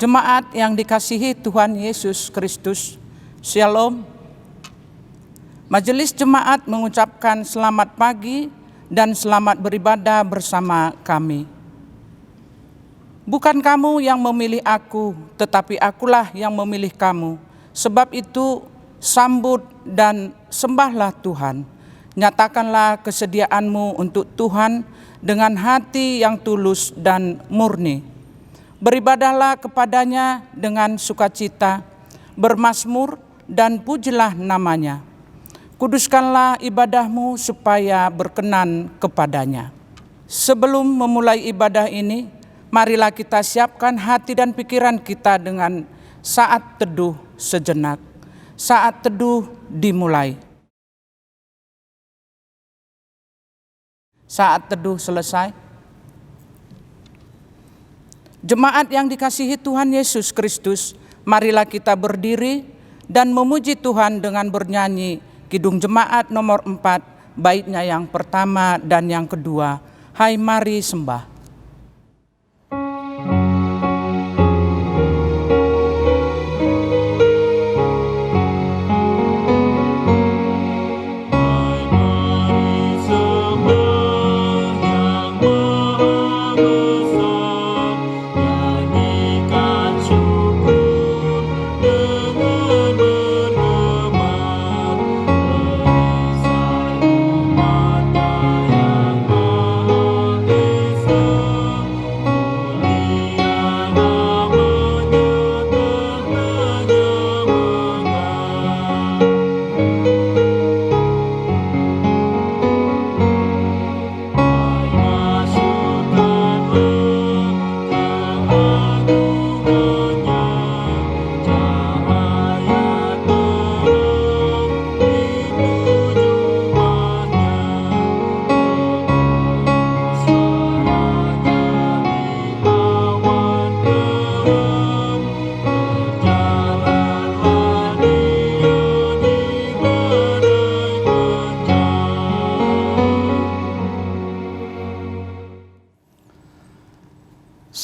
Jemaat yang dikasihi Tuhan Yesus Kristus, Shalom. Majelis Jemaat mengucapkan selamat pagi dan selamat beribadah bersama kami. Bukan kamu yang memilih aku, tetapi akulah yang memilih kamu. Sebab itu, sambut dan sembahlah Tuhan. Nyatakanlah kesediaanmu untuk Tuhan dengan hati yang tulus dan murni. Beribadahlah kepadanya dengan sukacita, bermazmur dan pujilah namanya. Kuduskanlah ibadahmu supaya berkenan kepadanya. Sebelum memulai ibadah ini, marilah kita siapkan hati dan pikiran kita dengan saat teduh sejenak. Saat teduh dimulai. Saat teduh selesai. Jemaat yang dikasihi Tuhan Yesus Kristus, marilah kita berdiri dan memuji Tuhan dengan bernyanyi Kidung Jemaat nomor 4, baitnya yang pertama dan yang kedua. Hai mari sembah.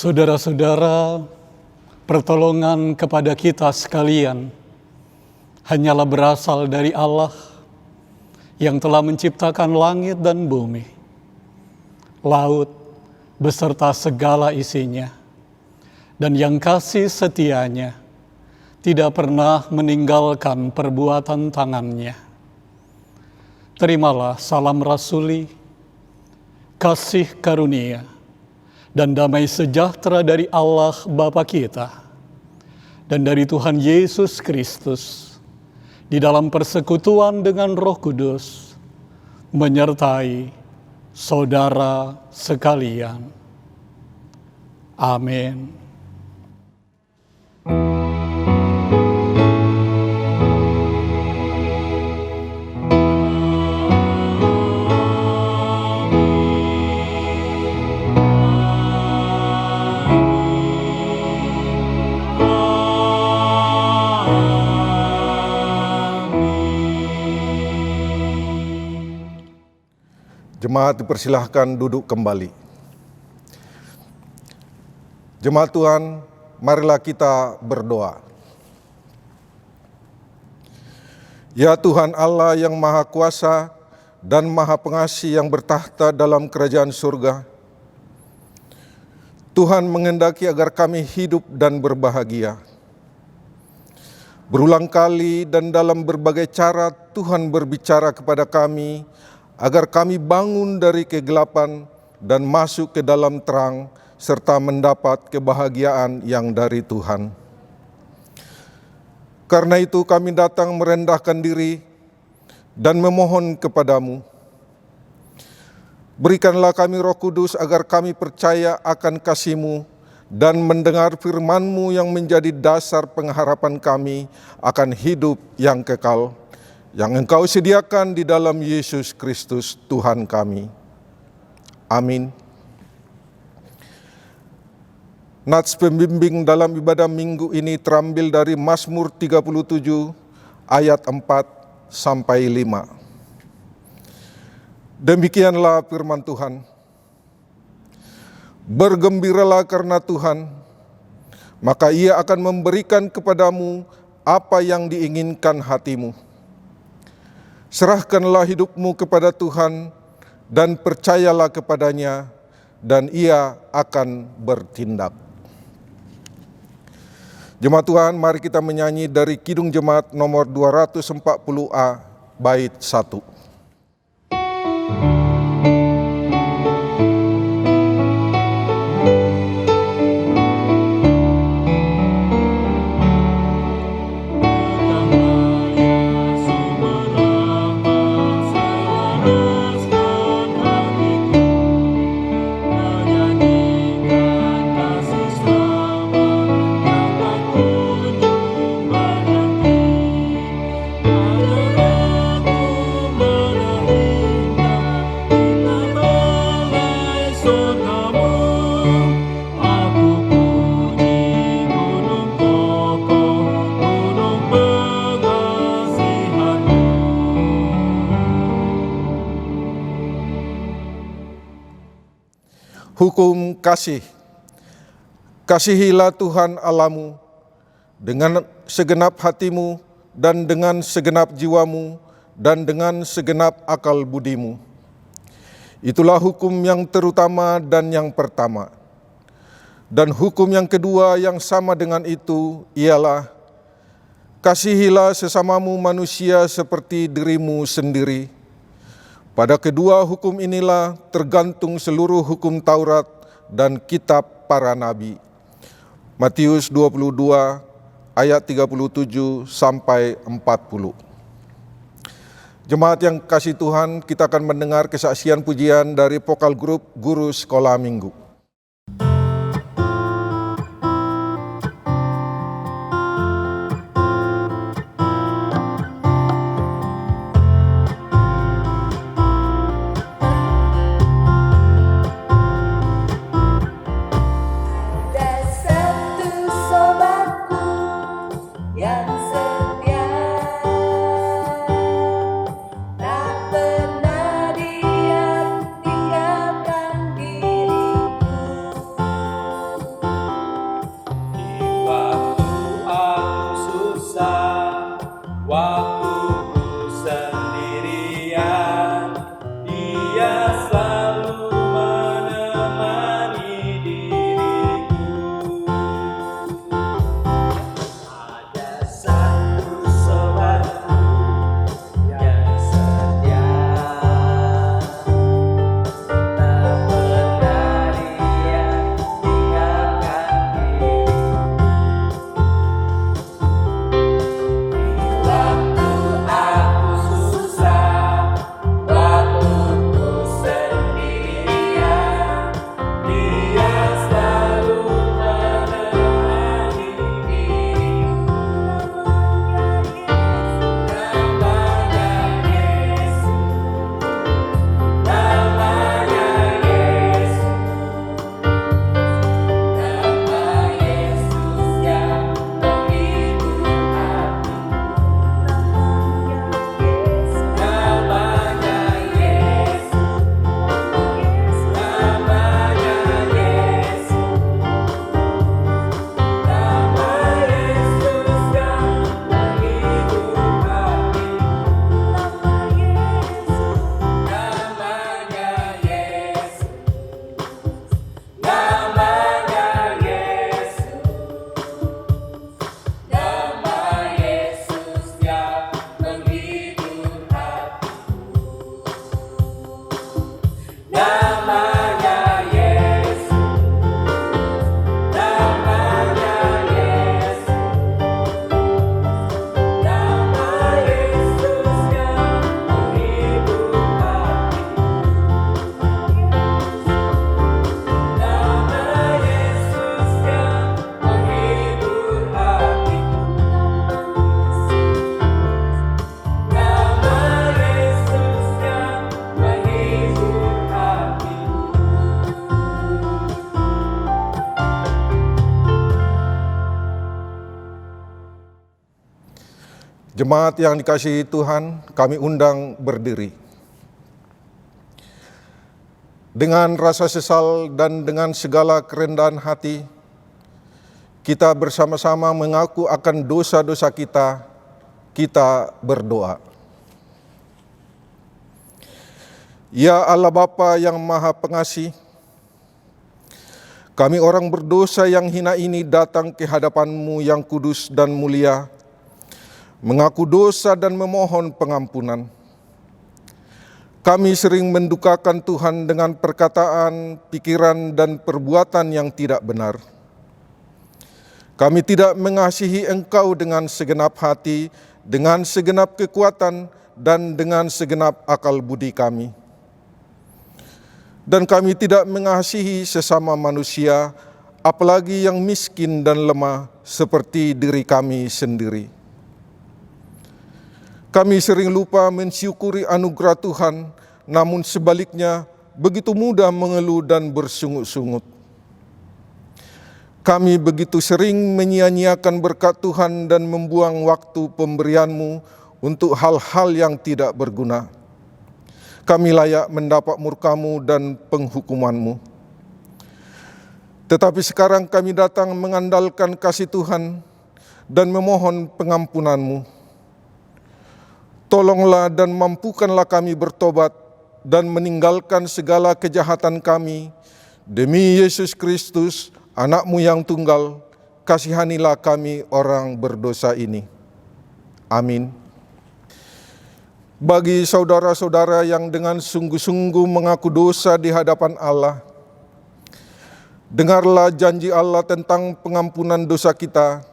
Saudara-saudara, pertolongan kepada kita sekalian hanyalah berasal dari Allah yang telah menciptakan langit dan bumi, laut beserta segala isinya, dan yang kasih setianya tidak pernah meninggalkan perbuatan tangannya. Terimalah salam rasuli, kasih karunia, dan damai sejahtera dari Allah Bapa kita dan dari Tuhan Yesus Kristus di dalam persekutuan dengan Roh Kudus menyertai saudara sekalian. Amin. Jemaat dipersilahkan duduk kembali. Jemaat Tuhan, marilah kita berdoa. Ya Tuhan Allah yang Maha Kuasa dan Maha Pengasih yang bertahta dalam kerajaan surga, Tuhan menghendaki agar kami hidup dan berbahagia. Berulang kali dan dalam berbagai cara Tuhan berbicara kepada kami agar kami bangun dari kegelapan dan masuk ke dalam terang, serta mendapat kebahagiaan yang dari Tuhan. Karena itu kami datang merendahkan diri dan memohon kepadamu. Berikanlah kami Roh Kudus agar kami percaya akan kasih-Mu dan mendengar firman-Mu yang menjadi dasar pengharapan kami akan hidup yang kekal, yang Engkau sediakan di dalam Yesus Kristus Tuhan kami. Amin. Nats pembimbing dalam ibadah minggu ini terambil dari Mazmur 37 ayat 4 sampai 5. Demikianlah firman Tuhan. Bergembiralah karena Tuhan, maka Ia akan memberikan kepadamu apa yang diinginkan hatimu. Serahkanlah hidupmu kepada Tuhan dan percayalah kepadanya, dan Ia akan bertindak. Jemaat Tuhan, mari kita menyanyi dari Kidung Jemaat nomor 240A, bait 1. Hukum kasih. Kasihilah Tuhan Allahmu dengan segenap hatimu dan dengan segenap jiwamu dan dengan segenap akal budimu. Itulah hukum yang terutama dan yang pertama. Dan hukum yang kedua yang sama dengan itu ialah, kasihilah sesamamu manusia seperti dirimu sendiri. Pada kedua hukum inilah tergantung seluruh hukum Taurat dan kitab para nabi. Matius 22 ayat 37 sampai 40. Jemaat yang kasih Tuhan, kita akan mendengar kesaksian pujian dari vokal grup Guru Sekolah Minggu. Jemaat yang dikasihi Tuhan, kami undang berdiri. Dengan rasa sesal dan dengan segala kerendahan hati, kita bersama-sama mengaku akan dosa-dosa kita, kita berdoa. Ya Allah Bapa yang Maha Pengasih, kami orang berdosa yang hina ini datang ke hadapan-Mu yang kudus dan mulia, mengaku dosa dan memohon pengampunan. Kami sering mendukakan Tuhan dengan perkataan, pikiran, dan perbuatan yang tidak benar. Kami tidak mengasihi Engkau dengan segenap hati, dengan segenap kekuatan, dan dengan segenap akal budi kami. Dan kami tidak mengasihi sesama manusia, apalagi yang miskin dan lemah seperti diri kami sendiri. Kami sering lupa mensyukuri anugerah Tuhan, namun sebaliknya begitu mudah mengeluh dan bersungut-sungut. Kami begitu sering menyia-nyiakan berkat Tuhan dan membuang waktu pemberian-Mu untuk hal-hal yang tidak berguna. Kami layak mendapat murka-Mu dan penghukuman-Mu. Tetapi sekarang kami datang mengandalkan kasih Tuhan dan memohon pengampunan-Mu. Tolonglah dan mampukanlah kami bertobat dan meninggalkan segala kejahatan kami. Demi Yesus Kristus, Anak-Mu yang tunggal, kasihanilah kami orang berdosa ini. Amin. Bagi saudara-saudara yang dengan sungguh-sungguh mengaku dosa di hadapan Allah, dengarlah janji Allah tentang pengampunan dosa kita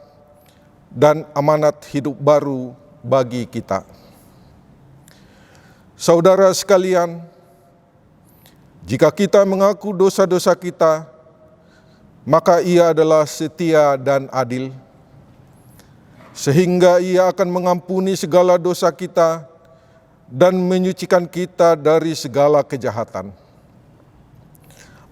dan amanat hidup baru bagi kita. Saudara sekalian, jika kita mengaku dosa-dosa kita, maka Ia adalah setia dan adil, sehingga Ia akan mengampuni segala dosa kita dan menyucikan kita dari segala kejahatan.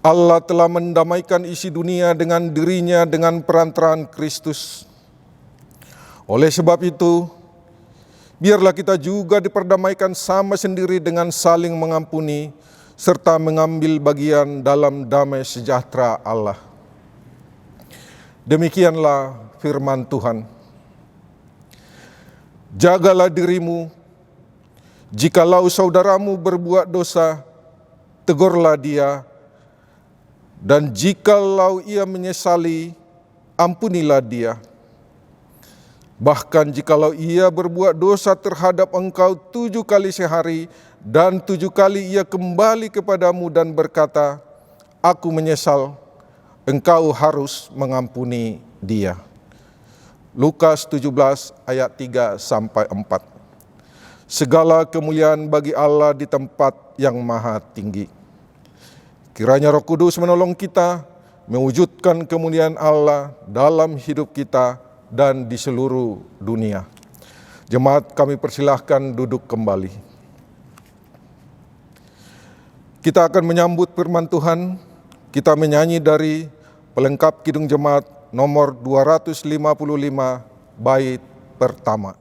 Allah telah mendamaikan isi dunia dengan diri-Nya dengan perantaraan Kristus. Oleh sebab itu, biarlah kita juga diperdamaikan sama sendiri dengan saling mengampuni, serta mengambil bagian dalam damai sejahtera Allah. Demikianlah firman Tuhan. Jagalah dirimu, jikalau saudaramu berbuat dosa, tegurlah dia, dan jikalau ia menyesali, ampunilah dia. Bahkan jikalau ia berbuat dosa terhadap engkau 7 kali sehari, dan 7 kali ia kembali kepadamu dan berkata, "Aku menyesal," engkau harus mengampuni dia. Lukas 17 ayat 3-4. Segala kemuliaan bagi Allah di tempat yang maha tinggi. Kiranya Roh Kudus menolong kita mewujudkan kemuliaan Allah dalam hidup kita dan di seluruh dunia. Jemaat, kami persilahkan duduk kembali. Kita akan menyambut firman Tuhan. Kita menyanyi dari pelengkap Kidung Jemaat nomor 255 bait pertama.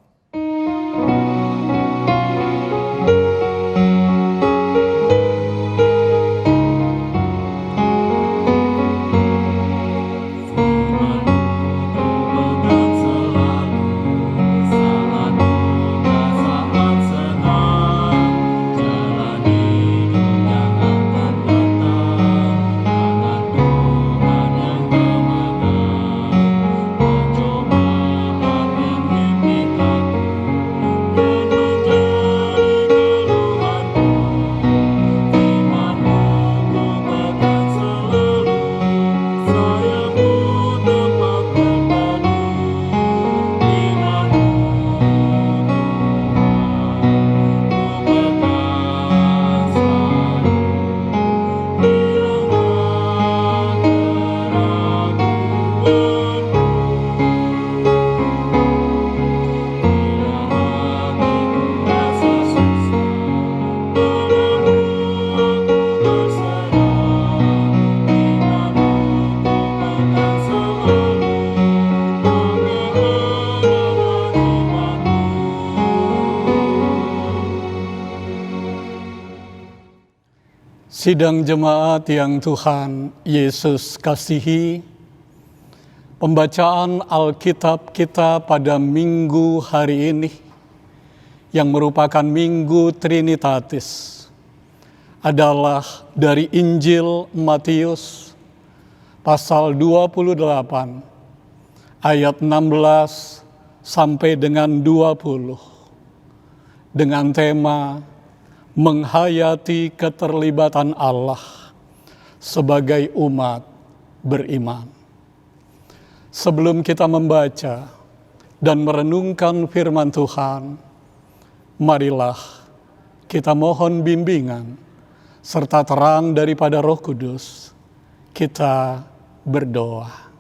Sidang jemaat yang Tuhan Yesus kasihi, Pembacaan Alkitab kita pada minggu hari ini yang merupakan Minggu Trinitatis adalah dari Injil Matius pasal 28 ayat 16 sampai dengan 20 dengan tema menghayati keterlibatan Allah sebagai umat beriman. Sebelum kita membaca dan merenungkan firman Tuhan, marilah kita mohon bimbingan serta terang daripada Roh Kudus. Kita berdoa.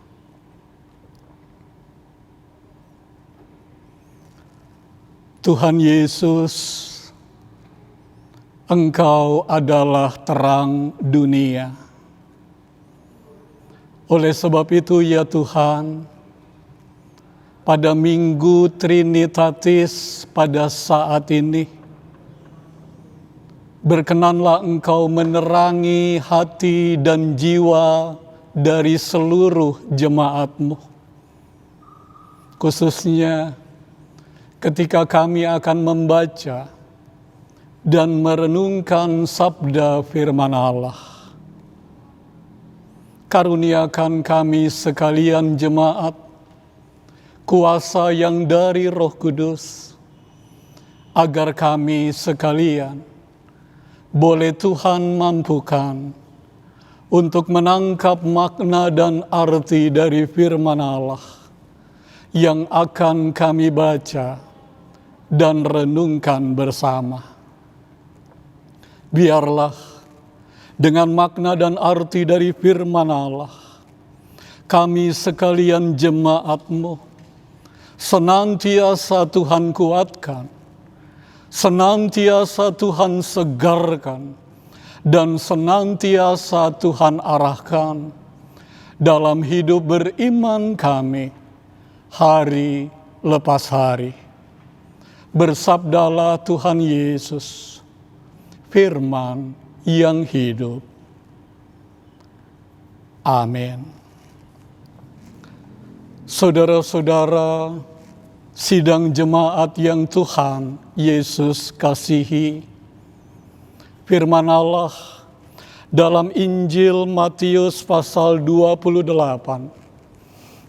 Tuhan Yesus, Engkau adalah terang dunia. Oleh sebab itu ya Tuhan, pada Minggu Trinitatis pada saat ini, berkenanlah Engkau menerangi hati dan jiwa dari seluruh jemaat-Mu. Khususnya ketika kami akan membaca dan merenungkan sabda firman Allah. Karuniakan kami sekalian jemaat, kuasa yang dari Roh Kudus, agar kami sekalian boleh Tuhan mampukan untuk menangkap makna dan arti dari firman Allah yang akan kami baca dan renungkan bersama. Biarlah dengan makna dan arti dari firman Allah, kami sekalian jemaat-Mu senantiasa Tuhan kuatkan, senantiasa Tuhan segarkan, dan senantiasa Tuhan arahkan dalam hidup beriman kami hari lepas hari. Bersabdalah Tuhan Yesus, firman yang hidup. Amin. Saudara-saudara, sidang jemaat yang Tuhan Yesus kasihi, firman Allah dalam Injil Matius pasal 28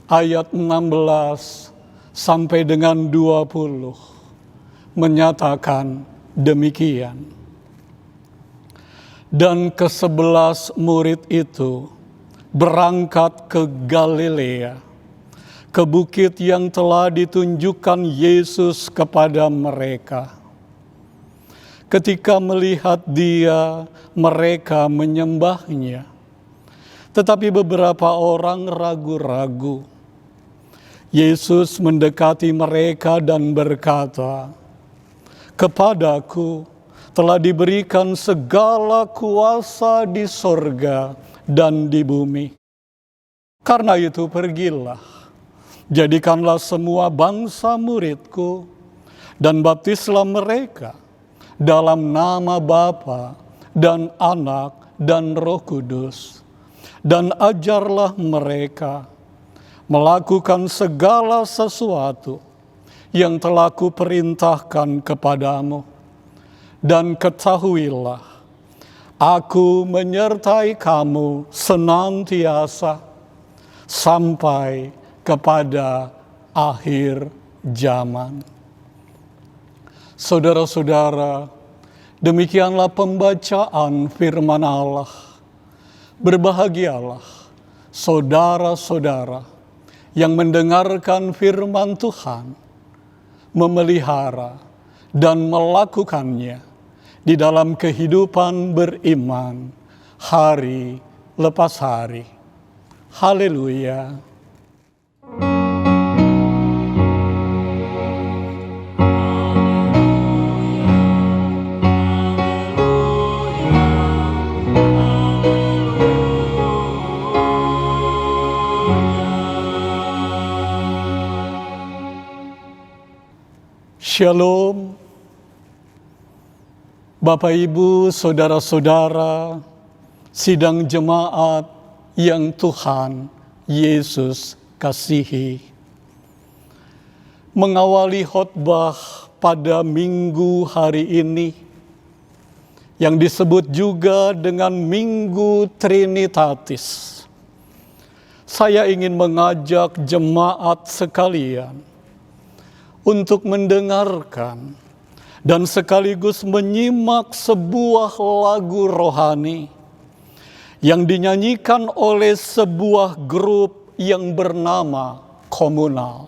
ayat 16 sampai dengan 20 menyatakan demikian. Dan ke-11 murid itu berangkat ke Galilea, ke bukit yang telah ditunjukkan Yesus kepada mereka. Ketika melihat Dia, mereka menyembahnya. Tetapi beberapa orang ragu-ragu. Yesus mendekati mereka dan berkata, "Kepadaku telah diberikan segala kuasa di sorga dan di bumi. Karena itu pergilah, jadikanlah semua bangsa muridku, dan baptislah mereka dalam nama Bapa dan Anak dan Roh Kudus, dan ajarlah mereka melakukan segala sesuatu yang telah kuperintahkan kepadamu. Dan ketahuilah, aku menyertai kamu senantiasa sampai kepada akhir zaman." Saudara-saudara, demikianlah pembacaan firman Allah. Berbahagialah saudara-saudara yang mendengarkan firman Tuhan, memelihara dan melakukannya di dalam kehidupan beriman hari lepas hari. Haleluya. Shalom. Bapak, Ibu, saudara-saudara, sidang jemaat yang Tuhan Yesus kasihi. Mengawali khotbah pada minggu hari ini, yang disebut juga dengan Minggu Trinitatis, saya ingin mengajak jemaat sekalian untuk mendengarkan dan sekaligus menyimak sebuah lagu rohani yang dinyanyikan oleh sebuah grup yang bernama Komunal.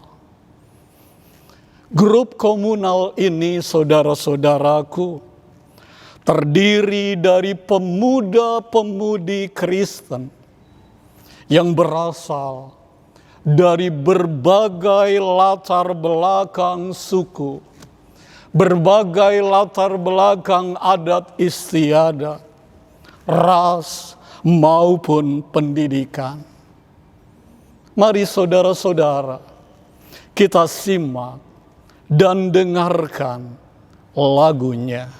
Grup Komunal ini, saudara-saudaraku, terdiri dari pemuda-pemudi Kristen yang berasal dari berbagai latar belakang suku, berbagai latar belakang adat istiadat, ras maupun pendidikan. Mari saudara-saudara, kita simak dan dengarkan lagunya.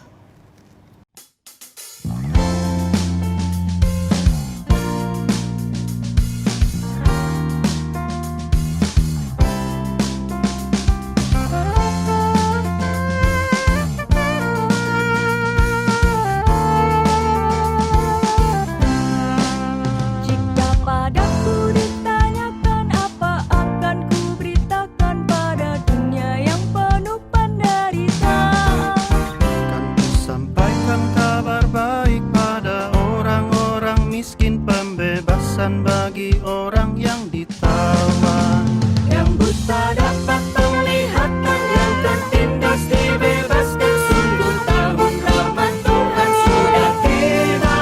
Bagi orang yang ditawan, yang buta dapat penglihatan, yang tertindas dibebaskan. Sungguh tahun rahmat Tuhan sudah tiba,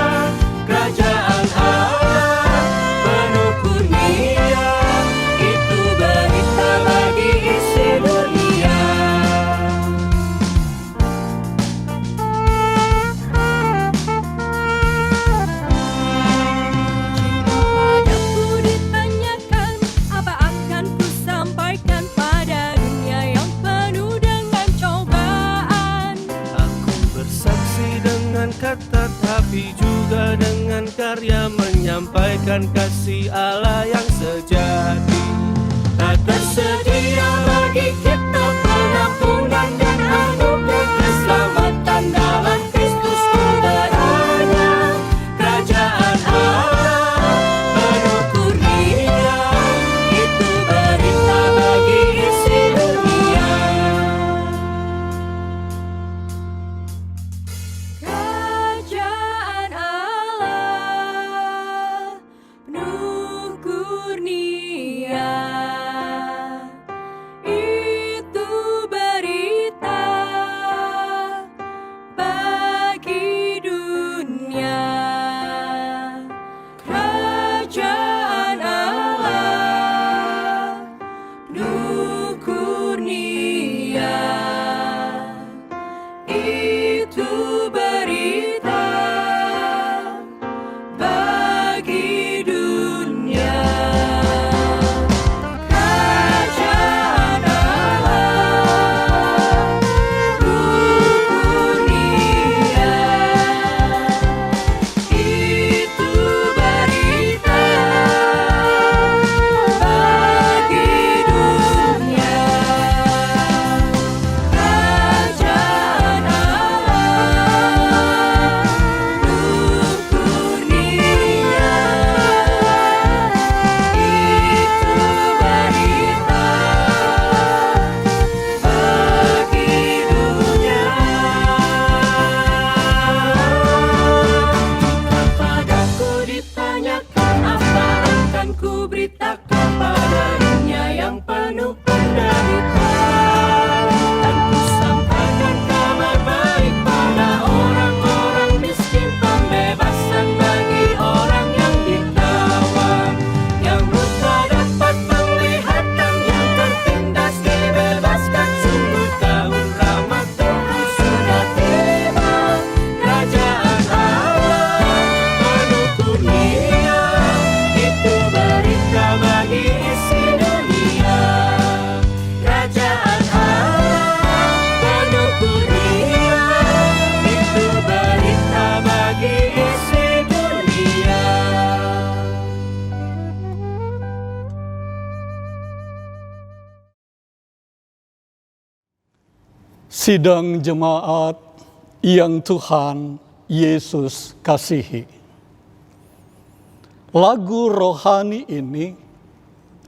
kerajaan Allah penuh kurnia, itu berita bagi isi dunia. Tetapi juga dengan karya menyampaikan kasih Allah yang sejati. Tak tersedia bagi kita pengampunan dan anugerah keselamatan dalam Kristus udaranya. Kerajaan Allah penuh kurnia, itu berita bagi isi dunia. Sidang jemaat yang Tuhan Yesus kasihi. Lagu rohani ini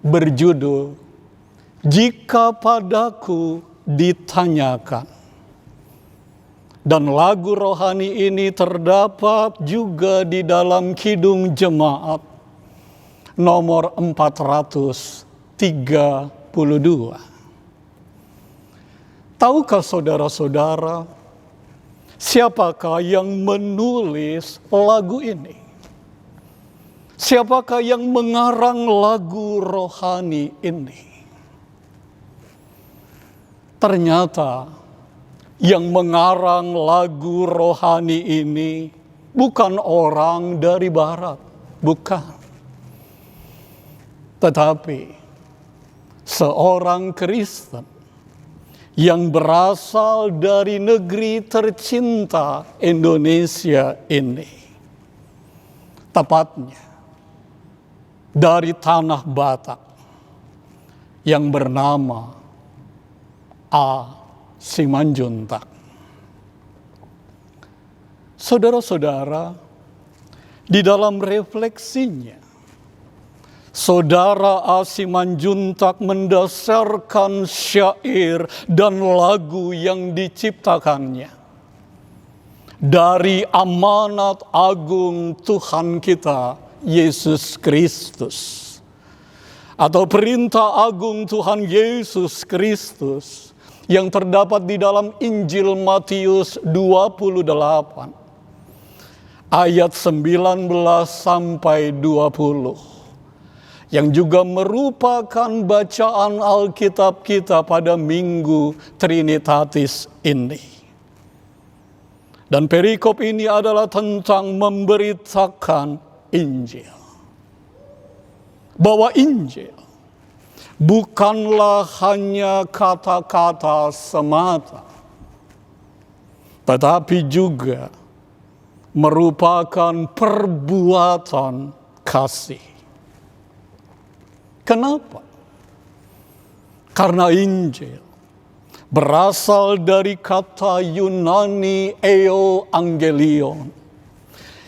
berjudul Jika Padaku Ditanyakan. Dan lagu rohani ini terdapat juga di dalam Kidung Jemaat nomor 432. Tahukah saudara-saudara, siapakah yang menulis lagu ini? Siapakah yang mengarang lagu rohani ini? Ternyata yang mengarang lagu rohani ini bukan orang dari barat, bukan. Tetapi seorang Kristen yang berasal dari negeri tercinta Indonesia ini. Tepatnya dari tanah Batak yang bernama A. Simanjuntak. Saudara-saudara, di dalam refleksinya, Saudara A. Simanjuntak mendasarkan syair dan lagu yang diciptakannya dari amanat agung Tuhan kita, Yesus Kristus. Atau perintah agung Tuhan Yesus Kristus yang terdapat di dalam Injil Matius 28 ayat 19 sampai 20. Yang juga merupakan bacaan Alkitab kita pada Minggu Trinitatis ini. Dan perikop ini adalah tentang memberitakan Injil. Bahwa Injil bukanlah hanya kata-kata semata, tetapi juga merupakan perbuatan kasih. Kenapa? Karena Injil berasal dari kata Yunani euangelion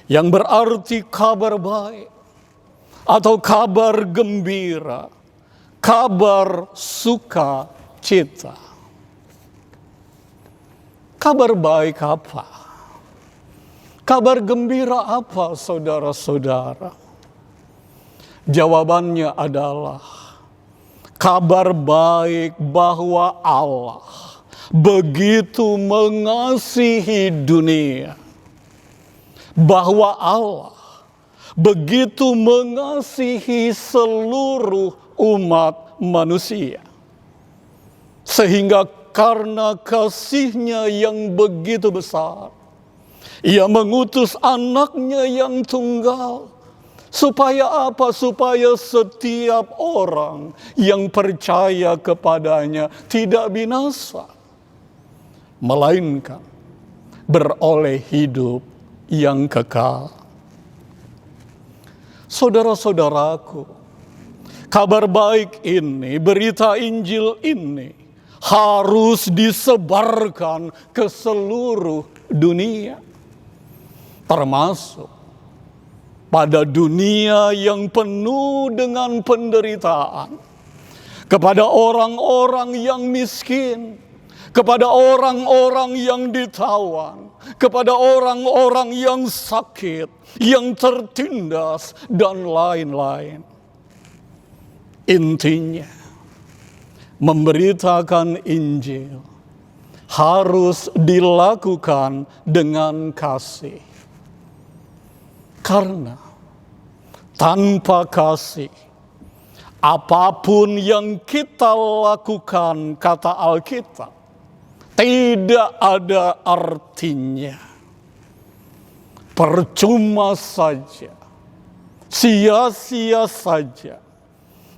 yang berarti kabar baik atau kabar gembira, kabar sukacita. Kabar baik apa? Kabar gembira apa, saudara-saudara? Jawabannya adalah kabar baik bahwa Allah begitu mengasihi dunia. Bahwa Allah begitu mengasihi seluruh umat manusia. Sehingga karena kasih-Nya yang begitu besar, Ia mengutus anaknya yang tunggal. Supaya apa? Supaya setiap orang yang percaya kepadanya tidak binasa, melainkan beroleh hidup yang kekal. Saudara-saudaraku, kabar baik ini, berita Injil ini harus disebarkan ke seluruh dunia, termasuk pada dunia yang penuh dengan penderitaan, kepada orang-orang yang miskin, kepada orang-orang yang ditawan, kepada orang-orang yang sakit, yang tertindas, dan lain-lain. Intinya, memberitakan Injil harus dilakukan dengan kasih. Karena tanpa kasih, apapun yang kita lakukan, kata Alkitab, tidak ada artinya. Percuma saja, sia-sia saja,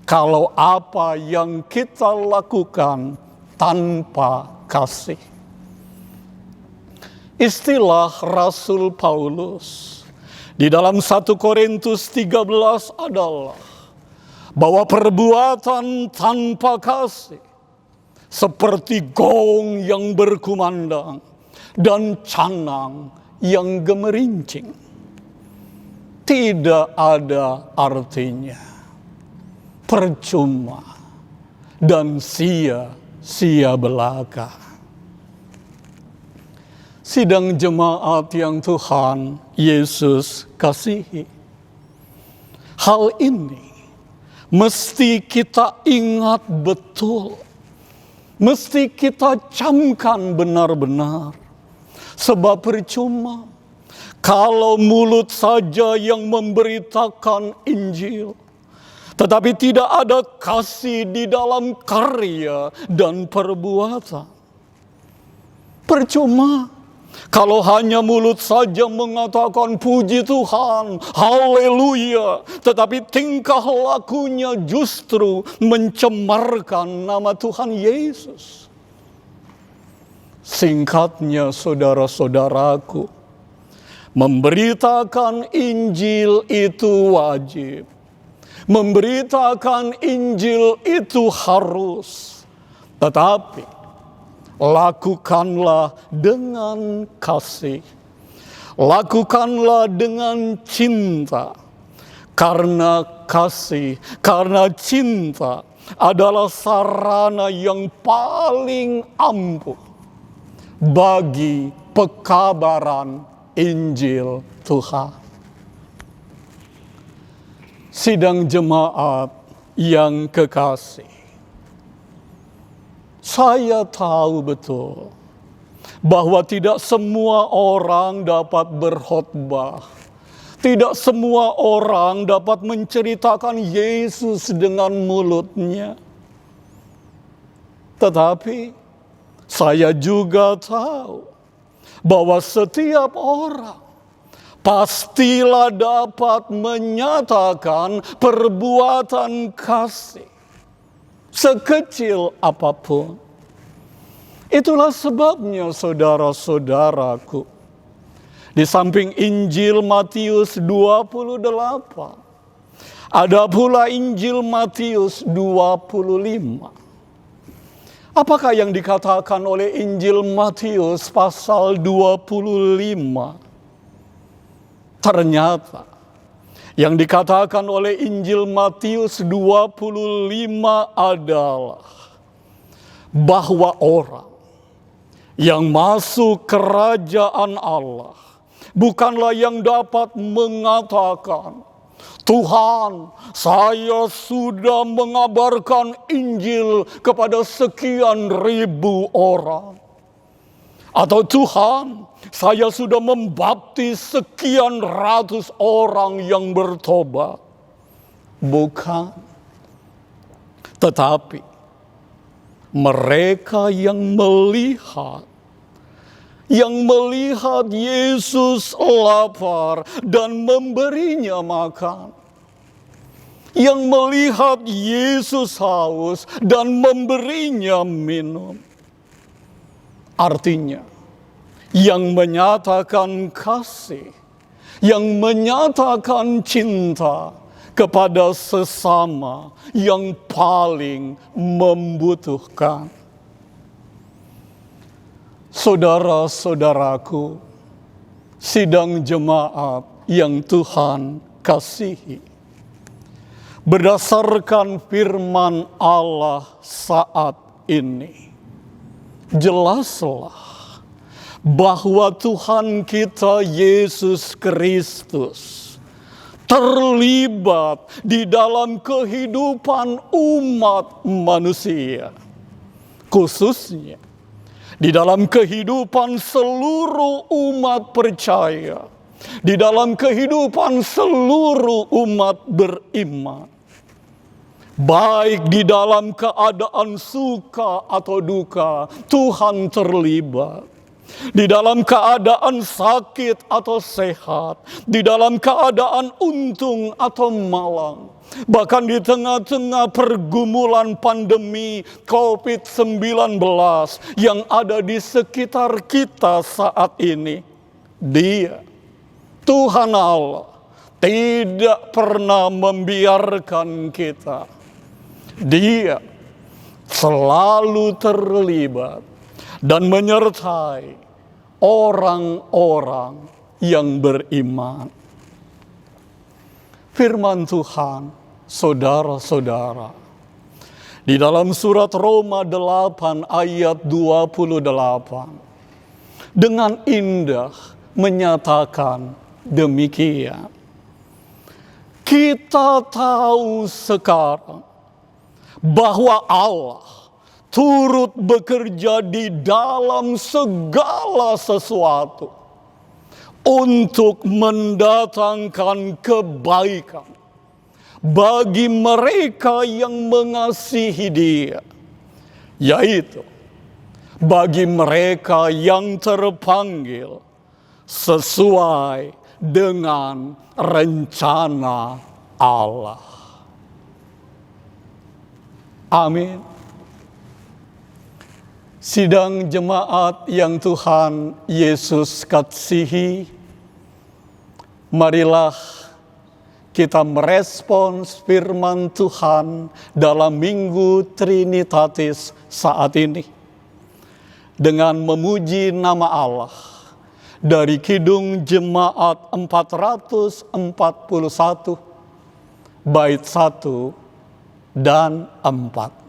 kalau apa yang kita lakukan tanpa kasih. Istilah Rasul Paulus di dalam 1 Korintus 13 adalah bahwa perbuatan tanpa kasih seperti gong yang berkumandang dan canang yang gemerincing. Tidak ada artinya, percuma dan sia-sia belaka. Sidang jemaat yang Tuhan Yesus kasihi, hal ini mesti kita ingat betul, mesti kita camkan benar-benar. Sebab percuma kalau mulut saja yang memberitakan Injil, tetapi tidak ada kasih di dalam karya dan perbuatan. Percuma kalau hanya mulut saja mengatakan puji Tuhan, haleluya, tetapi tingkah lakunya justru mencemarkan nama Tuhan Yesus. Singkatnya saudara-saudaraku, memberitakan Injil itu wajib. Memberitakan Injil itu harus. Tetapi lakukanlah dengan kasih. Lakukanlah dengan cinta. Karena kasih, karena cinta adalah sarana yang paling ampuh bagi pekabaran Injil Tuhan. Sidang jemaat yang kekasih, saya tahu betul bahwa tidak semua orang dapat berkhotbah. Tidak semua orang dapat menceritakan Yesus dengan mulutnya. Tetapi saya juga tahu bahwa setiap orang pastilah dapat menyatakan perbuatan kasih sekecil apapun. Itulah sebabnya saudara-saudaraku, di samping Injil Matius 28, ada pula Injil Matius 25. Apakah yang dikatakan oleh Injil Matius pasal 25? Ternyata yang dikatakan oleh Injil Matius 25 adalah bahwa orang yang masuk kerajaan Allah bukanlah yang dapat mengatakan, Tuhan, saya sudah mengabarkan Injil kepada sekian ribu orang. Atau Tuhan, saya sudah membaptis sekian ratus orang yang bertobat. Bukan. Tetapi mereka yang melihat Yesus lapar dan memberinya makan. Yang melihat Yesus haus dan memberinya minum. Artinya, yang menyatakan kasih, yang menyatakan cinta kepada sesama yang paling membutuhkan. Saudara-saudaraku, sidang jemaat yang Tuhan kasihi, berdasarkan firman Allah saat ini, jelaslah bahwa Tuhan kita Yesus Kristus terlibat di dalam kehidupan umat manusia, khususnya di dalam kehidupan seluruh umat percaya, di dalam kehidupan seluruh umat beriman. Baik di dalam keadaan suka atau duka, Tuhan terlibat. Di dalam keadaan sakit atau sehat, di dalam keadaan untung atau malang, bahkan di tengah-tengah pergumulan pandemi COVID-19 yang ada di sekitar kita saat ini, Dia, Tuhan Allah, tidak pernah membiarkan kita. Dia selalu terlibat dan menyertai orang-orang yang beriman. Firman Tuhan, saudara-saudara, di dalam surat Roma 8 ayat 28, dengan indah menyatakan demikian. Kita tahu sekarang bahwa Allah turut bekerja di dalam segala sesuatu untuk mendatangkan kebaikan bagi mereka yang mengasihi Dia, yaitu bagi mereka yang terpanggil sesuai dengan rencana Allah. Amin. Sidang jemaat yang Tuhan Yesus kasihi, marilah kita merespons firman Tuhan dalam Minggu Trinitatis saat ini dengan memuji nama Allah dari Kidung Jemaat 441 bait 1 dan 4.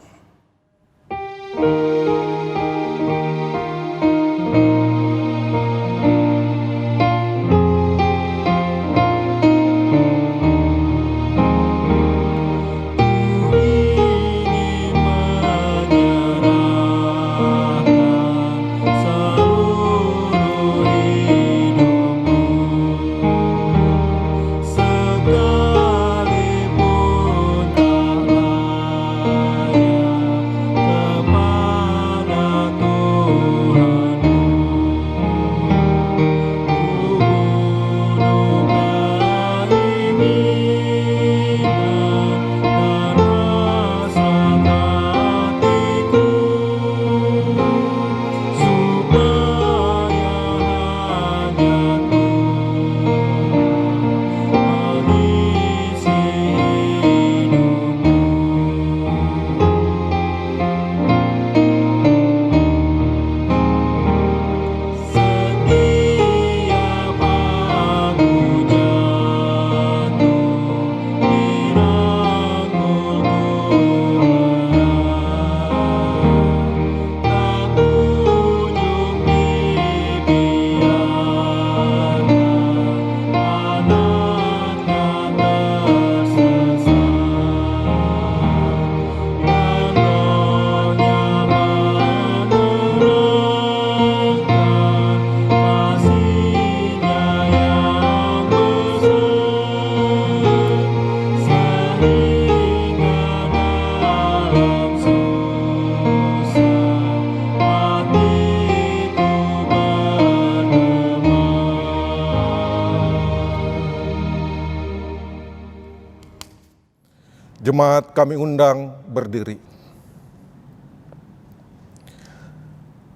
Jemaat kami undang berdiri.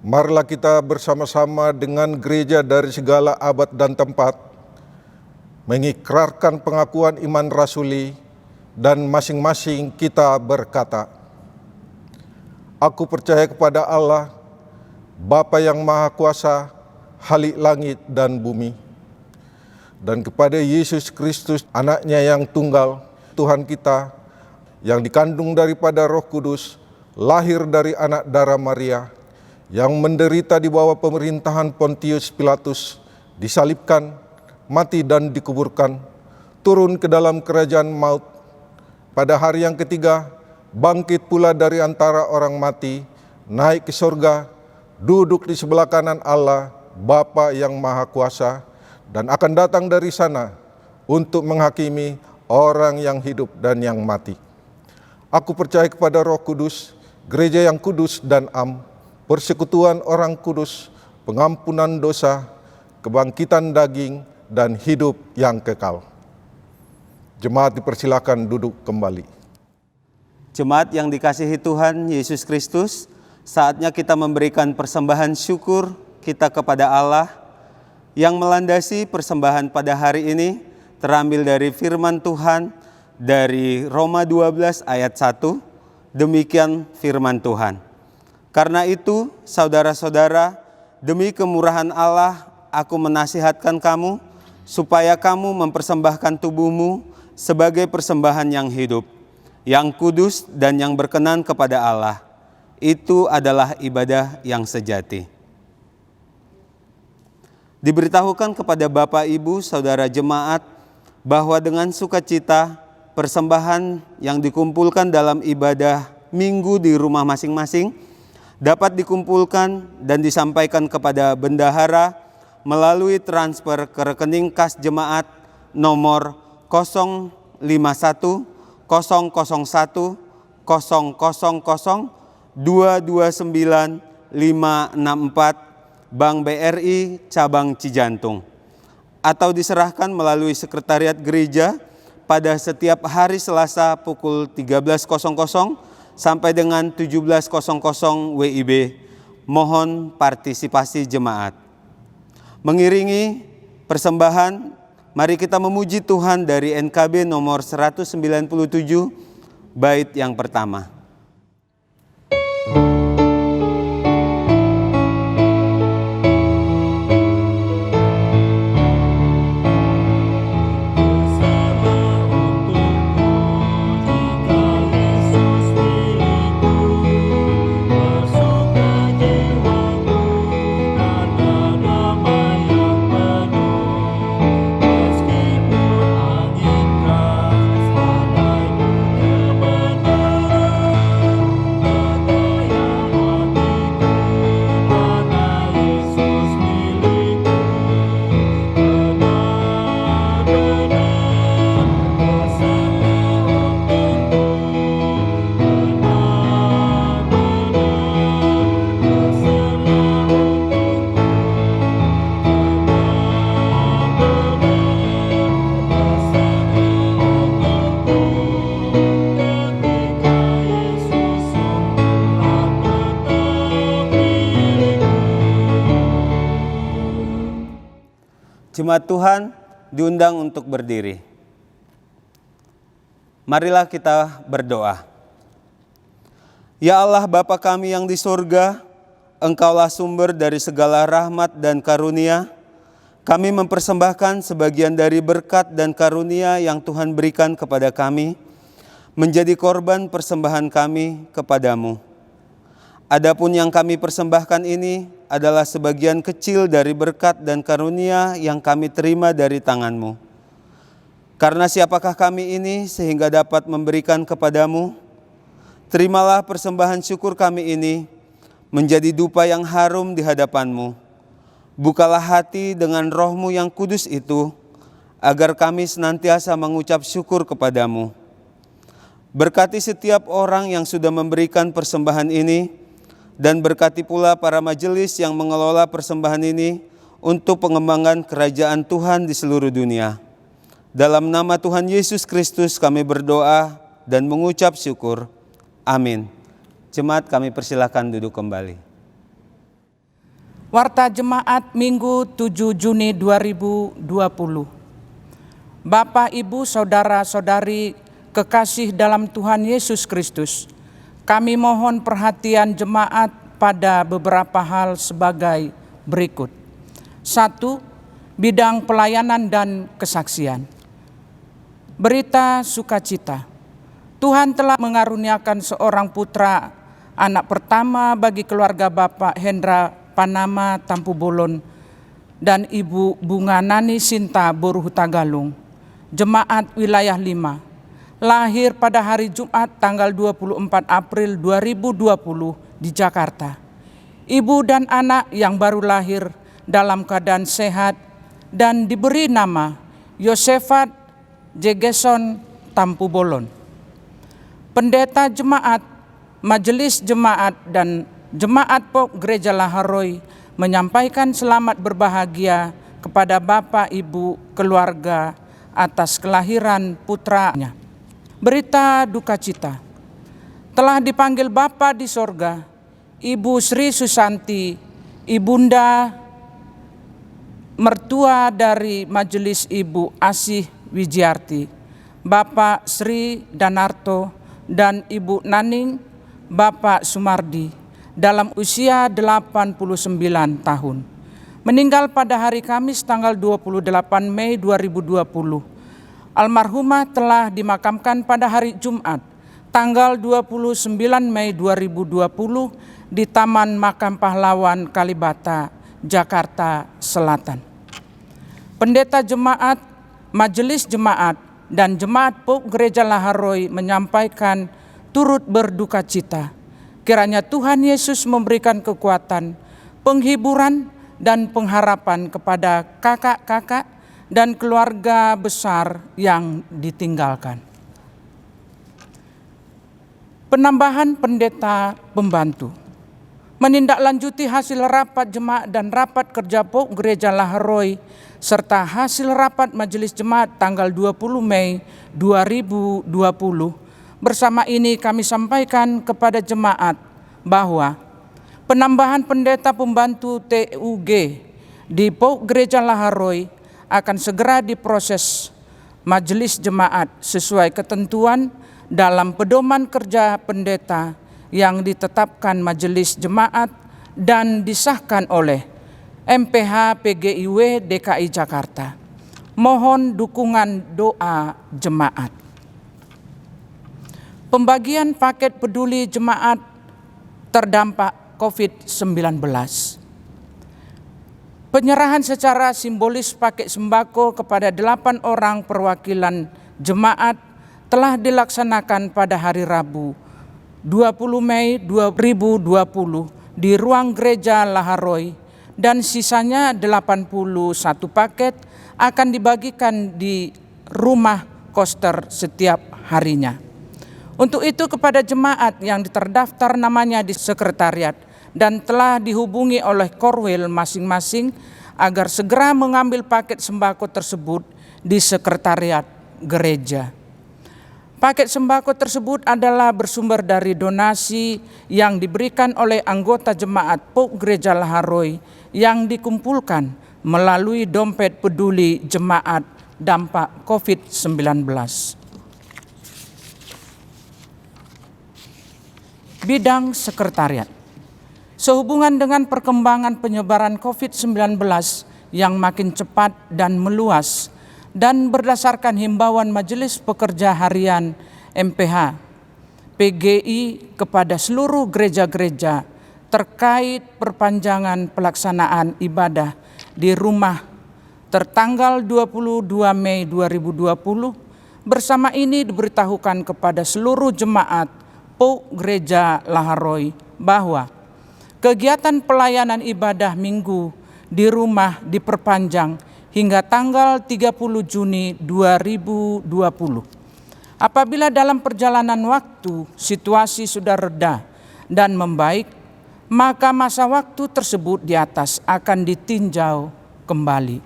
Marilah kita bersama-sama dengan gereja dari segala abad dan tempat mengikrarkan pengakuan iman rasuli dan masing-masing kita berkata, Aku percaya kepada Allah, Bapa yang Maha Kuasa, Khalik langit dan bumi, dan kepada Yesus Kristus, Anaknya yang tunggal, Tuhan kita, yang dikandung daripada Roh Kudus, lahir dari anak darah Maria, yang menderita di bawah pemerintahan Pontius Pilatus, disalibkan, mati dan dikuburkan, turun ke dalam kerajaan maut, pada hari yang ketiga, bangkit pula dari antara orang mati, naik ke surga, duduk di sebelah kanan Allah, Bapa yang Maha Kuasa, dan akan datang dari sana untuk menghakimi orang yang hidup dan yang mati. Aku percaya kepada Roh Kudus, gereja yang kudus dan am, persekutuan orang kudus, pengampunan dosa, kebangkitan daging, dan hidup yang kekal. Jemaat dipersilakan duduk kembali. Jemaat yang dikasihi Tuhan Yesus Kristus, saatnya kita memberikan persembahan syukur kita kepada Allah yang melandasi persembahan pada hari ini terambil dari firman Tuhan dari Roma 12 ayat 1 Demikian firman Tuhan. Karena itu, saudara-saudara, demi kemurahan Allah, aku menasihatkan kamu, supaya kamu mempersembahkan tubuhmu sebagai persembahan yang hidup, yang kudus dan yang berkenan kepada Allah. Itu adalah ibadah yang sejati. Diberitahukan kepada Bapak, Ibu, Saudara jemaat, bahwa dengan sukacita, persembahan yang dikumpulkan dalam ibadah minggu di rumah masing-masing dapat dikumpulkan dan disampaikan kepada bendahara melalui transfer ke rekening kas jemaat nomor 051 001 000 229 564 Bank BRI Cabang Cijantung, atau diserahkan melalui sekretariat gereja pada setiap hari Selasa pukul 13.00 sampai dengan 17.00 WIB. Mohon partisipasi jemaat. Mengiringi persembahan, mari kita memuji Tuhan dari NKB nomor 197, bait yang pertama. Jemaat Tuhan diundang untuk berdiri. Marilah kita berdoa. Ya Allah Bapa kami yang di surga, Engkaulah sumber dari segala rahmat dan karunia. Kami mempersembahkan sebagian dari berkat dan karunia yang Tuhan berikan kepada kami, menjadi korban persembahan kami kepadamu. Adapun yang kami persembahkan ini adalah sebagian kecil dari berkat dan karunia yang kami terima dari tangan-Mu. Karena siapakah kami ini sehingga dapat memberikan kepadamu? Terimalah persembahan syukur kami ini menjadi dupa yang harum di hadapan-Mu. Bukalah hati dengan Roh-Mu yang kudus itu, agar kami senantiasa mengucap syukur kepadamu. Berkati setiap orang yang sudah memberikan persembahan ini, dan berkati pula para majelis yang mengelola persembahan ini untuk pengembangan kerajaan Tuhan di seluruh dunia. Dalam nama Tuhan Yesus Kristus kami berdoa dan mengucap syukur. Amin. Jemaat kami persilakan duduk kembali. Warta Jemaat Minggu 7 Juni 2020. Bapak, Ibu, Saudara-saudari kekasih dalam Tuhan Yesus Kristus, kami mohon perhatian jemaat pada beberapa hal sebagai berikut. 1. Bidang pelayanan dan kesaksian. Berita sukacita. Tuhan telah mengaruniakan seorang putra, anak pertama bagi keluarga Bapak Hendra Panama Tampu Bolon dan Ibu Bunga Nani Sinta Boruh Tagalung, Jemaat Wilayah 5. Lahir pada hari Jumat tanggal 24 April 2020 di Jakarta. Ibu dan anak yang baru lahir dalam keadaan sehat dan diberi nama Yosefat Jegeson Tampu Bolon. Pendeta jemaat, majelis jemaat dan jemaat Pok Gereja Laharoi menyampaikan selamat berbahagia kepada Bapak, Ibu, keluarga atas kelahiran putranya. Berita duka cita. Telah dipanggil Bapa di sorga, Ibu Sri Susanti, ibunda mertua dari Majelis Ibu Asih Wijiarti, Bapak Sri Danarto, dan Ibu Naning Bapak Sumardi dalam usia 89 tahun. Meninggal pada hari Kamis tanggal 28 Mei 2020. Almarhumah telah dimakamkan pada hari Jumat tanggal 29 Mei 2020 di Taman Makam Pahlawan Kalibata, Jakarta Selatan. Pendeta Jemaat, Majelis Jemaat, dan Jemaat POUK Gereja Laharoi menyampaikan turut berduka cita. Kiranya Tuhan Yesus memberikan kekuatan, penghiburan, dan pengharapan kepada kakak-kakak dan keluarga besar yang ditinggalkan. Penambahan pendeta pembantu. Menindaklanjuti hasil rapat jemaat dan rapat kerja POUK Gereja Laharoi serta hasil rapat Majelis Jemaat tanggal 20 Mei 2020, bersama ini kami sampaikan kepada jemaat bahwa penambahan pendeta pembantu TUG di POUK Gereja Laharoi akan segera diproses Majelis Jemaat sesuai ketentuan dalam pedoman kerja pendeta yang ditetapkan Majelis Jemaat dan disahkan oleh MPH PGIW DKI Jakarta. Mohon dukungan doa jemaat. Pembagian paket peduli jemaat terdampak COVID-19. Penyerahan secara simbolis paket sembako kepada 8 orang perwakilan jemaat telah dilaksanakan pada hari Rabu 20 Mei 2020 di ruang gereja Laharoi, dan sisanya 81 paket akan dibagikan di rumah koster setiap harinya. Untuk itu kepada jemaat yang terdaftar namanya di sekretariat dan telah dihubungi oleh korwil masing-masing agar segera mengambil paket sembako tersebut di sekretariat gereja. Paket sembako tersebut adalah bersumber dari donasi yang diberikan oleh anggota jemaat POUK Gereja Laharoi yang dikumpulkan melalui dompet peduli jemaat dampak COVID-19. Bidang sekretariat. Sehubungan dengan perkembangan penyebaran COVID-19 yang makin cepat dan meluas, dan berdasarkan himbauan Majelis Pekerja Harian MPH PGI kepada seluruh gereja-gereja terkait perpanjangan pelaksanaan ibadah di rumah tertanggal 22 Mei 2020, bersama ini diberitahukan kepada seluruh jemaat POUK Gereja Laharoi bahwa kegiatan pelayanan ibadah minggu di rumah diperpanjang hingga tanggal 30 Juni 2020. Apabila dalam perjalanan waktu situasi sudah reda dan membaik, maka masa waktu tersebut di atas akan ditinjau kembali.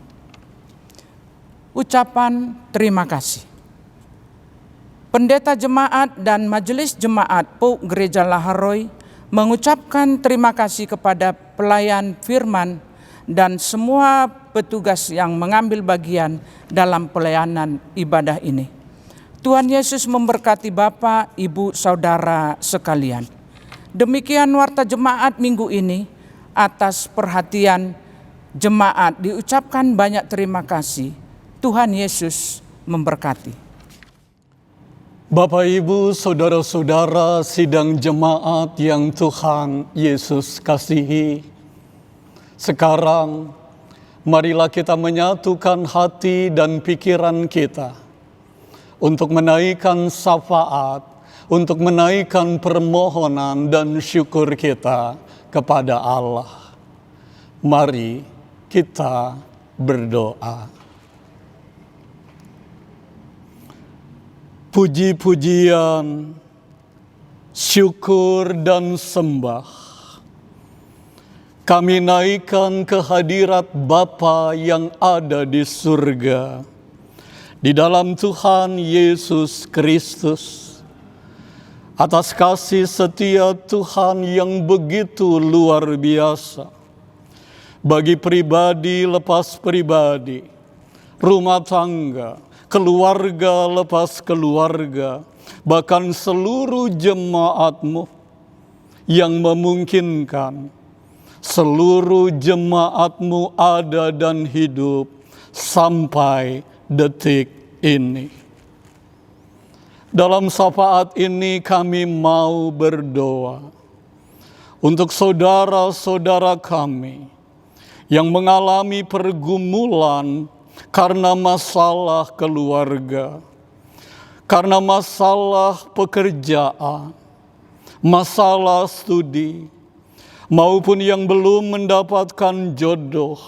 Ucapan terima kasih. Pendeta Jemaat dan Majelis Jemaat POUK Gereja Laharoi mengucapkan terima kasih kepada pelayan firman dan semua petugas yang mengambil bagian dalam pelayanan ibadah ini. Tuhan Yesus memberkati Bapak, Ibu, Saudara sekalian. Demikian warta jemaat minggu ini. Atas perhatian jemaat diucapkan banyak terima kasih. Tuhan Yesus memberkati. Bapak, Ibu, Saudara-saudara sidang jemaat yang Tuhan Yesus kasihi, sekarang marilah kita menyatukan hati dan pikiran kita untuk menaikkan syafaat, untuk menaikkan permohonan dan syukur kita kepada Allah. Mari kita berdoa. Puji-pujian, syukur dan sembah kami naikkan ke hadirat Bapa yang ada di surga, di dalam Tuhan Yesus Kristus, atas kasih setia Tuhan yang begitu luar biasa, bagi pribadi lepas pribadi, rumah tangga, keluarga lepas keluarga, bahkan seluruh jemaat-Mu yang memungkinkan seluruh jemaat-Mu ada dan hidup sampai detik ini. Dalam syafaat ini kami mau berdoa untuk saudara-saudara kami yang mengalami pergumulan karena masalah keluarga, karena masalah pekerjaan, masalah studi, maupun yang belum mendapatkan jodoh,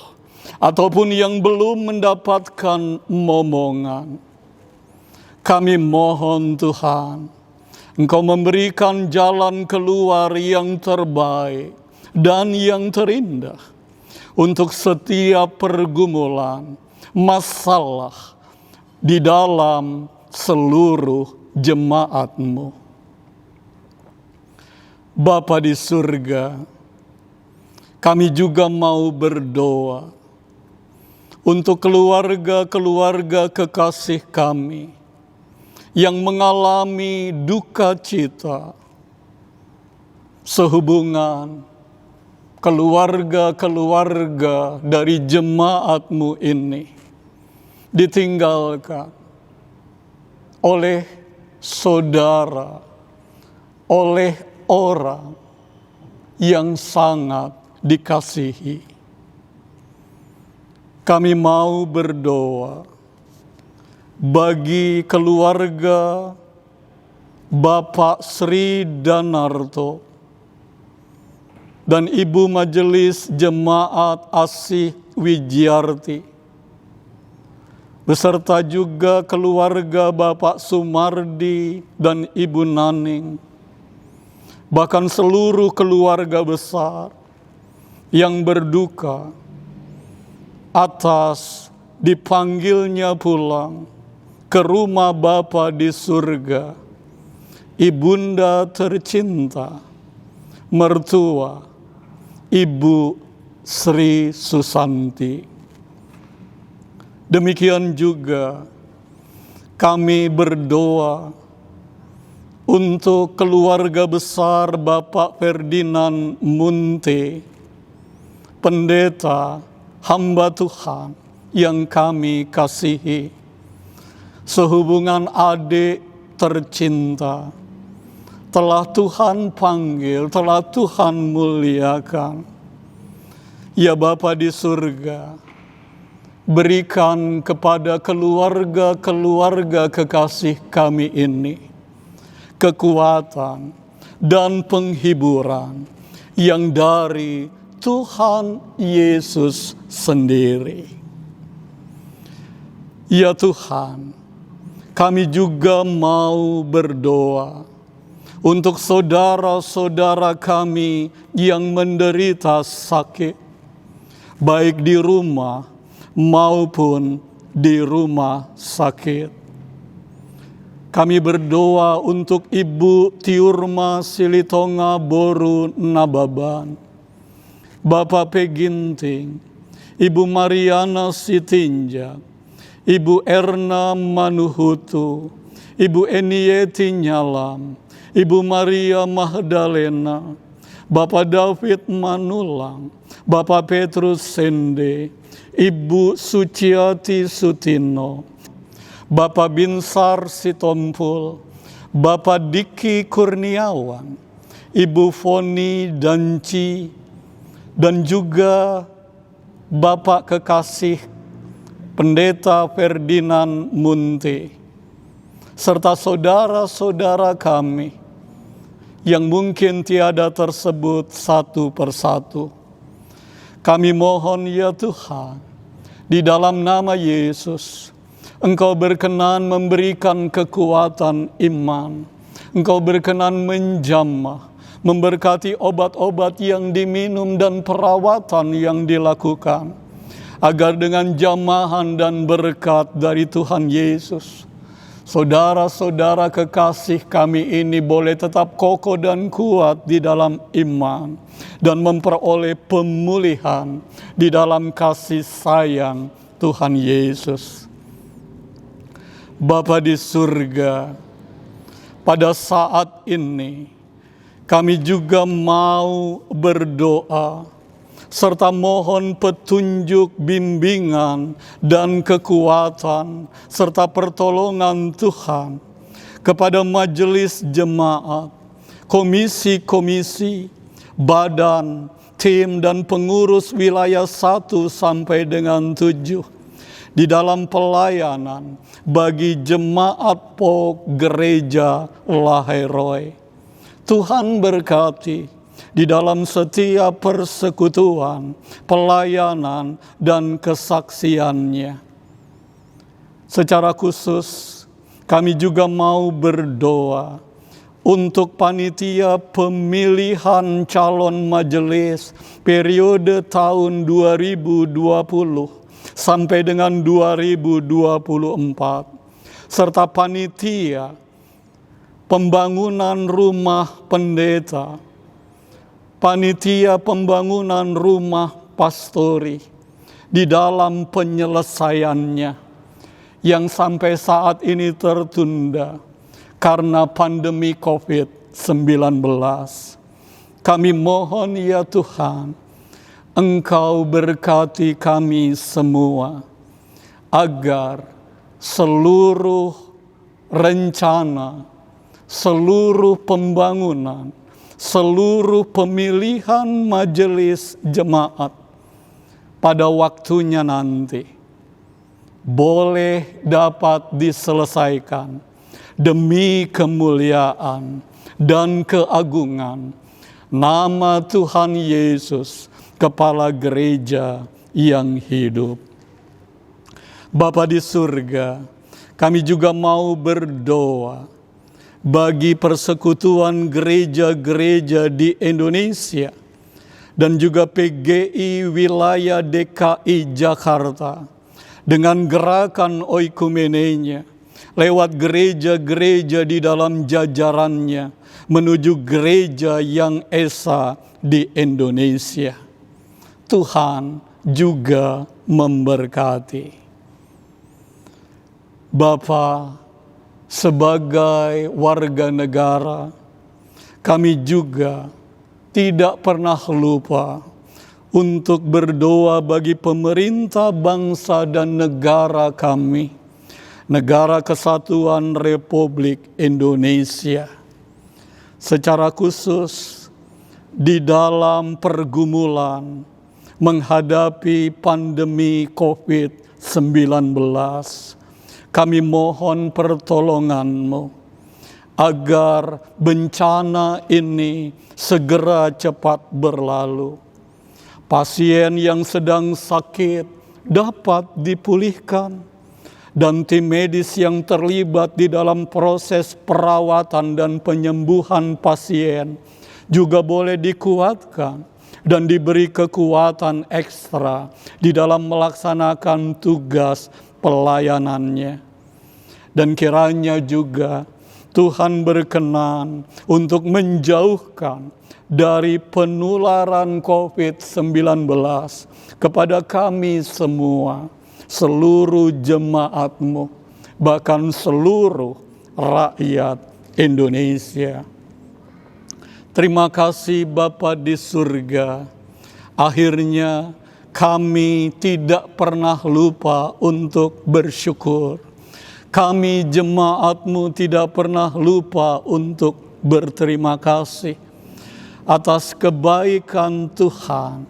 ataupun yang belum mendapatkan momongan. Kami mohon Tuhan, Engkau memberikan jalan keluar yang terbaik dan yang terindah untuk setiap pergumulan, masalah di dalam seluruh jemaat-Mu. Bapa di surga, kami juga mau berdoa untuk keluarga-keluarga kekasih kami yang mengalami duka cita sehubungan keluarga-keluarga dari jemaat-Mu ini ditinggalkan oleh saudara, oleh orang yang sangat dikasihi. Kami mau berdoa bagi keluarga Bapak Sri Danarto dan Ibu Majelis Jemaat Asih Wijiarti, beserta juga keluarga Bapak Sumardi dan Ibu Naning, bahkan seluruh keluarga besar yang berduka atas dipanggilnya pulang ke rumah Bapa di surga, Ibunda tercinta, mertua Ibu Sri Susanti. Demikian juga kami berdoa untuk keluarga besar Bapak Ferdinand Munte, pendeta hamba Tuhan yang kami kasihi, sehubungan adik tercinta, telah Tuhan panggil, telah Tuhan muliakan. Ya Bapa di surga, berikan kepada keluarga-keluarga kekasih kami ini kekuatan dan penghiburan yang dari Tuhan Yesus sendiri. Ya Tuhan, kami juga mau berdoa untuk saudara-saudara kami yang menderita sakit, baik di rumah maupun di rumah sakit. Kami berdoa untuk Ibu Tiurma Silitonga Boru Nababan, Bapak Peginting, Ibu Mariana Sitinja, Ibu Erna Manuhutu, Ibu Enieti Nyalam, Ibu Maria Magdalena, Bapak David Manulang, Bapak Petrus Sende, Ibu Suciati Sutino, Bapak Binsar Sitompul, Bapak Diki Kurniawan, Ibu Foni Danci, dan juga Bapak kekasih Pendeta Ferdinand Munte, serta saudara-saudara kami yang mungkin tiada tersebut satu persatu. Kami mohon ya Tuhan, di dalam nama Yesus, Engkau berkenan memberikan kekuatan iman. Engkau berkenan menjamah, memberkati obat-obat yang diminum dan perawatan yang dilakukan, agar dengan jamahan dan berkat dari Tuhan Yesus, saudara-saudara kekasih kami ini boleh tetap kokoh dan kuat di dalam iman dan memperoleh pemulihan di dalam kasih sayang Tuhan Yesus. Bapa di surga, pada saat ini kami juga mau berdoa serta mohon petunjuk, bimbingan, dan kekuatan serta pertolongan Tuhan kepada majelis jemaat, komisi-komisi, badan, tim, dan pengurus wilayah 1 sampai dengan 7 di dalam pelayanan bagi jemaat POK Gereja Lahai-Roy. Tuhan berkati di dalam setiap persekutuan, pelayanan, dan kesaksiannya. Secara khusus, kami juga mau berdoa untuk panitia pemilihan calon majelis periode tahun 2020 sampai dengan 2024, serta panitia pembangunan rumah pendeta, panitia pembangunan rumah pastori di dalam penyelesaiannya yang sampai saat ini tertunda karena pandemi COVID-19. Kami mohon ya Tuhan, Engkau berkati kami semua agar seluruh rencana, seluruh pembangunan, seluruh pemilihan majelis jemaat pada waktunya nanti boleh dapat diselesaikan demi kemuliaan dan keagungan nama Tuhan Yesus, Kepala Gereja yang hidup. Bapa di surga, kami juga mau berdoa bagi persekutuan gereja-gereja di Indonesia dan juga PGI wilayah DKI Jakarta dengan gerakan oikumenenya lewat gereja-gereja di dalam jajarannya menuju gereja yang esa di Indonesia. Tuhan juga memberkati. Bapa, sebagai warga negara, kami juga tidak pernah lupa untuk berdoa bagi pemerintah bangsa dan negara kami, Negara Kesatuan Republik Indonesia. Secara khusus di dalam pergumulan menghadapi pandemi COVID-19, kami mohon pertolongan-Mu agar bencana ini segera cepat berlalu. Pasien yang sedang sakit dapat dipulihkan, dan tim medis yang terlibat di dalam proses perawatan dan penyembuhan pasien juga boleh dikuatkan dan diberi kekuatan ekstra di dalam melaksanakan tugas pelayanannya. Dan kiranya juga Tuhan berkenan untuk menjauhkan dari penularan COVID-19 kepada kami semua, seluruh jemaat-Mu, bahkan seluruh rakyat Indonesia. Terima kasih Bapa di surga. Akhirnya kami tidak pernah lupa untuk bersyukur. Kami jemaat-Mu tidak pernah lupa untuk berterima kasih atas kebaikan Tuhan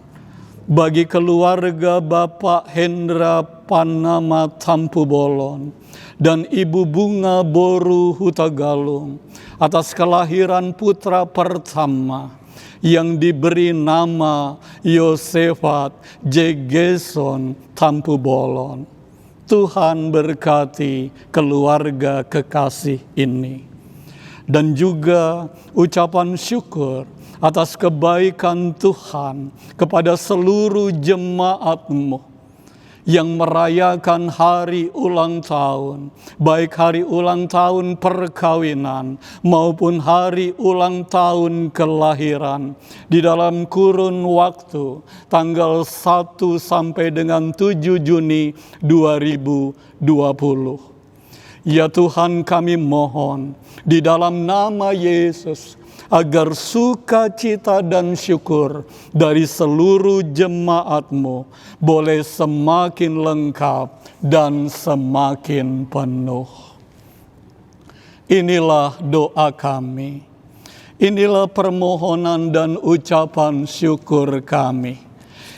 bagi keluarga Bapak Hendra Panama Tampubolon dan Ibu Bunga Boru Hutagalung atas kelahiran putra pertama yang diberi nama Yosefat Jegeson Tampubolon. Tuhan berkati keluarga kekasih ini. Dan juga ucapan syukur atas kebaikan Tuhan kepada seluruh jemaat-Mu yang merayakan hari ulang tahun, baik hari ulang tahun perkawinan maupun hari ulang tahun kelahiran di dalam kurun waktu tanggal 1 sampai dengan 7 Juni 2020. Ya Tuhan, kami mohon di dalam nama Yesus, agar sukacita dan syukur dari seluruh jemaat-Mu boleh semakin lengkap dan semakin penuh. Inilah doa kami. Inilah permohonan dan ucapan syukur kami,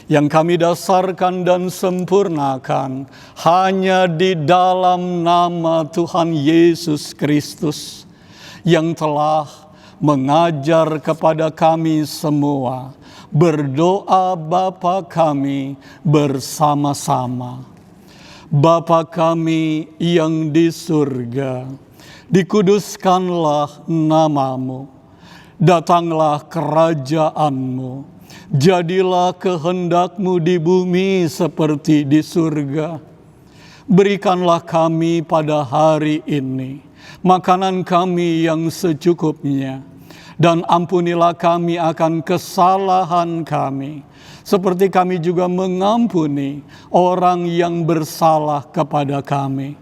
yang kami dasarkan dan sempurnakan hanya di dalam nama Tuhan Yesus Kristus, yang telah mengajar kepada kami semua berdoa Bapa kami bersama-sama. Bapa kami yang di surga, dikuduskanlah nama-Mu, datanglah kerajaan-Mu, jadilah kehendak-Mu di bumi seperti di surga. Berikanlah kami pada hari ini makanan kami yang secukupnya, dan ampunilah kami akan kesalahan kami, seperti kami juga mengampuni orang yang bersalah kepada kami.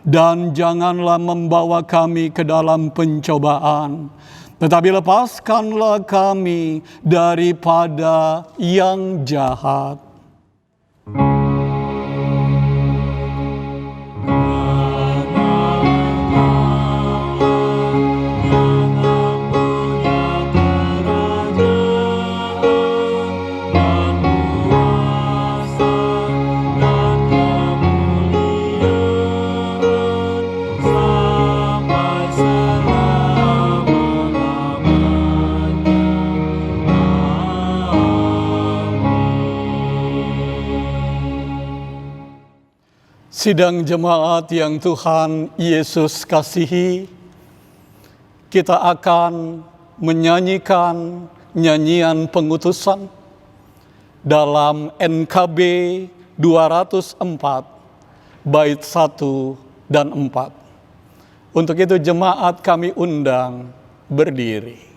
Dan janganlah membawa kami ke dalam pencobaan, tetapi lepaskanlah kami daripada yang jahat. Sidang jemaat yang Tuhan Yesus kasihi, kita akan menyanyikan nyanyian pengutusan dalam NKB 204 bait 1 dan 4. Untuk itu jemaat kami undang berdiri.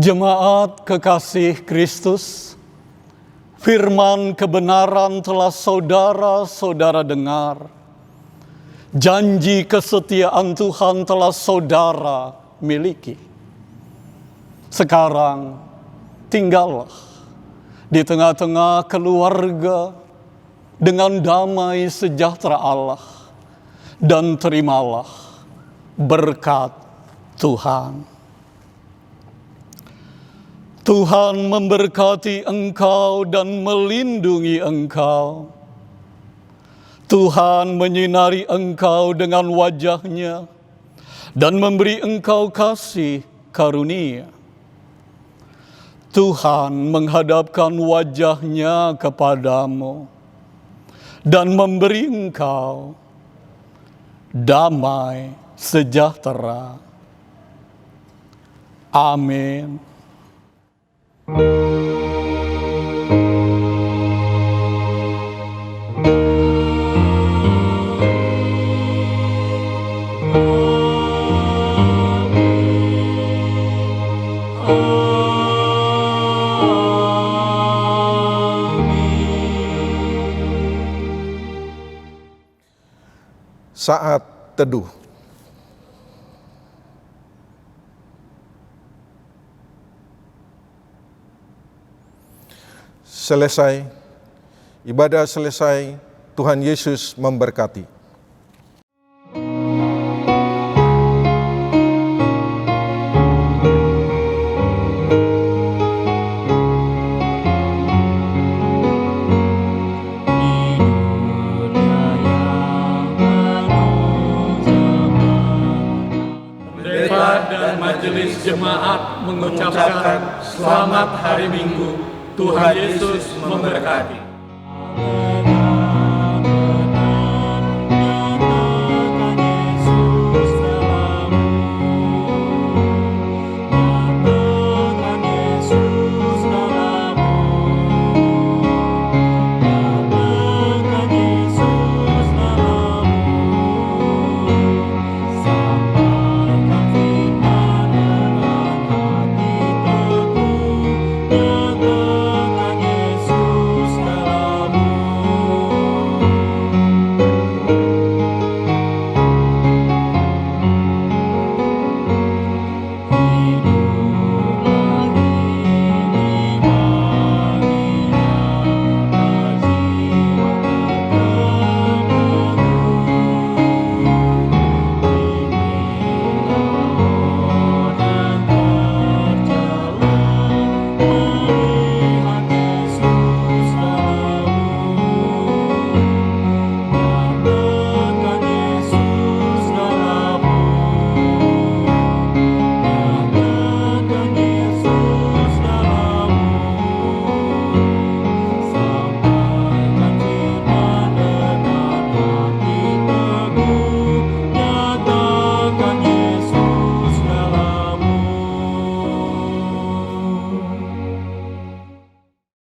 Jemaat kekasih Kristus, firman kebenaran telah saudara-saudara dengar. Janji kesetiaan Tuhan telah saudara miliki. Sekarang tinggallah di tengah-tengah keluarga dengan damai sejahtera Allah, dan terimalah berkat Tuhan. Tuhan memberkati engkau dan melindungi engkau. Tuhan menyinari engkau dengan wajah-Nya dan memberi engkau kasih karunia. Tuhan menghadapkan wajahnya kepadamu dan memberi engkau damai sejahtera. Amin. Saat teduh. Selesai, ibadah selesai, Tuhan Yesus memberkati. Dan majelis jemaat mengucapkan selamat hari Minggu. Tuhan Yesus memberkati.